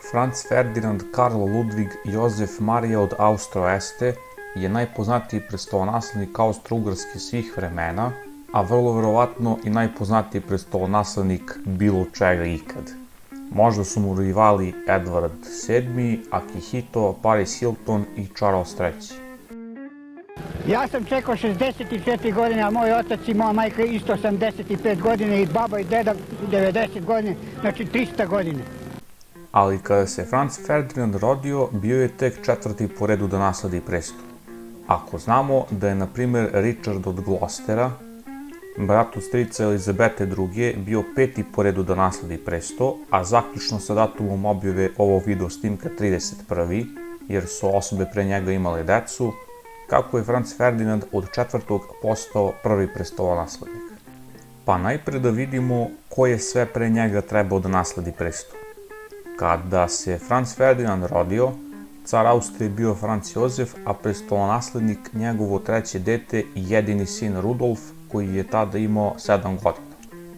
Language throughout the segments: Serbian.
Franz Ferdinand Karl Ludwig Jozef Marija od Austro-Este je najpoznatiji prestolonaslednik Austro-Ugarske svih vremena, a vrlo verovatno i najpoznatiji prestolonaslednik bilo čega ikad. Možda su mu rivali Edward VII, Akihito, Paris Hilton i Charles III. Ja sam čekao 64 godine, a moj otac i moja majka isto 85 godine i baba i deda 90 godine, znači 300 godine. Ali kada se Franz Ferdinand rodio, bio je tek četvrti po redu da nasledi presto. Ako znamo da je, na primjer, Richard od Gloucestera, brat od strica Elizabete II, bio peti po redu da nasledi presto, a zaključno sa datumom objave ovog video snimka 31. jer su osobe pre njega imale decu, kako je Franz Ferdinand od četvrtog postao prvi prestolonaslednik. Pa najpre da vidimo ko je sve pre njega trebao da nasledi presto. Kada se Franz Ferdinand rodio, car Austrije bio Franz Jozef, a prestolonaslednik njegovo treće dete i jedini sin Rudolf, koji je tada imao 7 godina.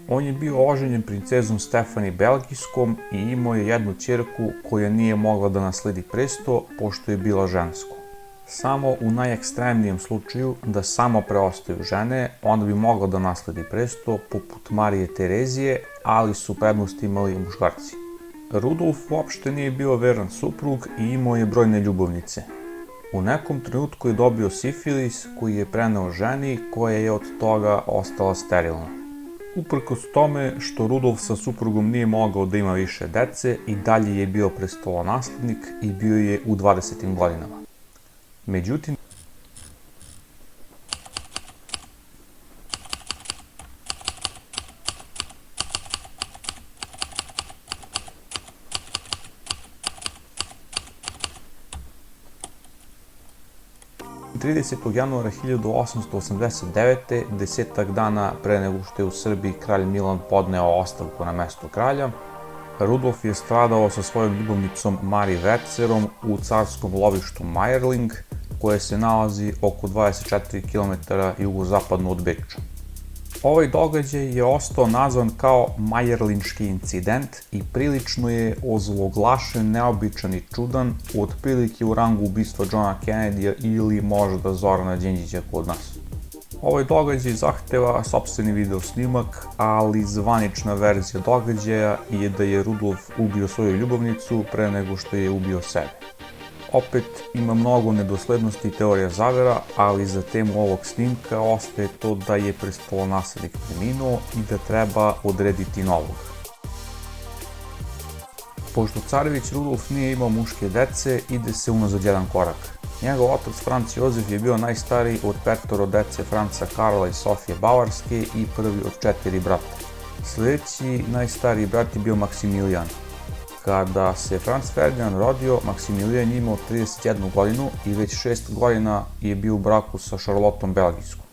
On je bio oženjen princezom Stefani Belgijskom i imao je jednu ćerku koja nije mogla da nasledi presto, pošto je bila žensko. Samo u najekstremnijem slučaju da samo preostaju žene, onda bi mogla da nasledi presto, poput Marije Terezije, ali su prednost imali muškarci. Rudolf uopšte nije bio veran suprug i imao je brojne ljubavnice. U nekom trenutku je dobio sifilis koji je preneo ženi koja je od toga ostala sterilna. Uprkos tome što Rudolf sa suprugom nije mogao da ima više dece, i dalje je bio prestolonaslednik i bio je u 20. godinama. Međutim, januara 1889. desetak dana pre nego što je u Srbiji kralj Milan podneo ostavku na mesto kralja, Rudolf je stradao sa svojom ljubavnicom Mari Wercerom u carskom lovištu Mayerling, koje se nalazi oko 24 km jugozapadno od Beča. Ovaj događaj je ostao nazvan kao Majerlinški incident i prilično je ozloglašen, neobičan i čudan, otprilike u rangu ubistva Johna Kennedya ili možda Zorana Đinđića kod nas. Ovaj događaj zahteva sopstveni video snimak, ali zvanična verzija događaja je da je Rudolf ubio svoju ljubavnicu pre nego što je ubio sebe. Opet ima mnogo nedoslednosti i teorija zavera, ali za temu ovog snimka ostaje to da je prestolonaslednik preminuo i da treba odrediti novog. Pošto carević Rudolf nije imao muške dece, ide se unazad jedan korak. Njegov otac Franz Jozef je bio najstariji od 5 dece Franca Karla i Sofije Bavarske i prvi od 4 brata. Sljedeći najstariji brat je bio Maksimilijan. Kada se Franz Ferdinand rodio, Maksimilijan je imao 31 godinu i već 6 godina je bio u braku sa Šarlotom Belgijskom.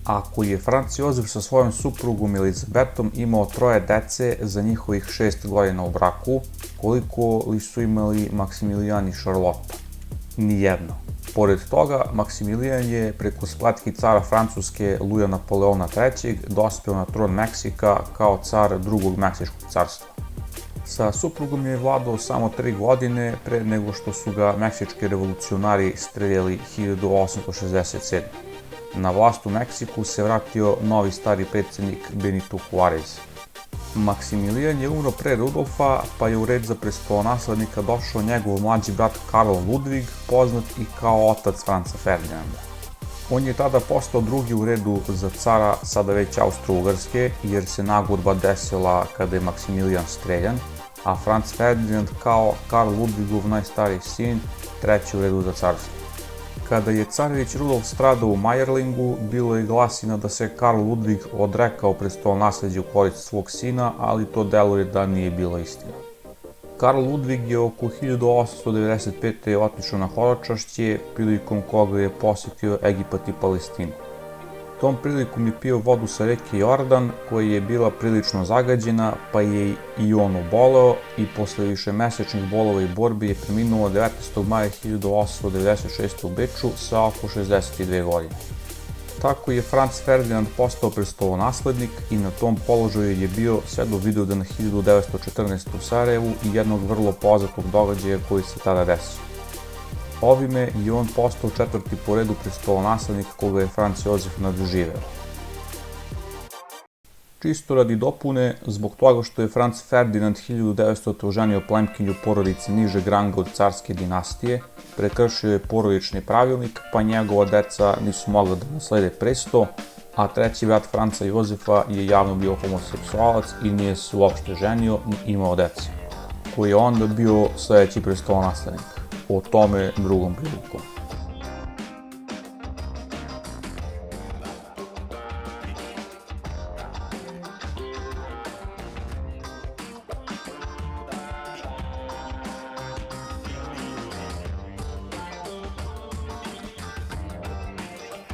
Ako je Franz Jozef sa svojom suprugom Elizabetom imao 3 dece za njihovih 6 godina u braku, koliko li su imali Maksimilijan i Šarlota? Nijedno. Pored toga, Maksimilijan je preko spletki cara Francuske Luja Napoleona III dospeo na tron Meksika kao car drugog Meksičkog carstva. Sa suprugom je vladao samo 3 godine pre nego što su ga meksički revolucionari streljali 1867. Na vlast u Meksiku se vratio novi stari predsjednik Benito Juarez. Maksimilijan je umro pre Rudolfa, pa je u red za prestolonaslednika došao njegov mlađi brat Karl Ludwig, poznat i kao otac Franza Ferdinanda. On je tada postao drugi u redu za cara, sada već Austro-Ugarske, jer se nagodba desila kada je Maksimilijan streljan, a Franz Ferdinand kao Karl Ludwigov najstariji sin, treći u redu za carstvo. Kada je carević Rudolf stradao u Mayerlingu, bilo je glasina da se Karl Ludwig odrekao prestolonasleđa u korist svog sina, ali to deluje da nije bila istina. Karl Ludwig je oko 1895. otišao na horočašće, prilikom koga je posetio Egipat i Palestinu. Tom prilikom je pio vodu sa reke Jordan, koja je bila prilično zagađena, pa je i on oboleo i posle višemesečnih bolova i borbi je preminuo 19. maja 1896. u Beču sa oko 62 godine. Tako je Franz Ferdinand postao prestolonaslednik i na tom položaju je bio sve do Vidovdana 1914. u Sarajevu i jednog vrlo poznatog događaja koji se tada desio. Ovime je on postao četvrti po redu prestolonaslednik koga je Franz Josef nadživeo. Čisto radi dopune, zbog toga što je Franz Ferdinand 1900. oženio plemkinju porodice nižeg ranga od carske dinastije, prekršio je porodični pravilnik, pa njegova deca nisu mogla da naslede presto, a treći brat Franca Jozefa je javno bio homoseksualac i nije se uopšte ženio ni imao dece, koji je onda bio sledeći prestolonaslednik. O tome drugom prilikom.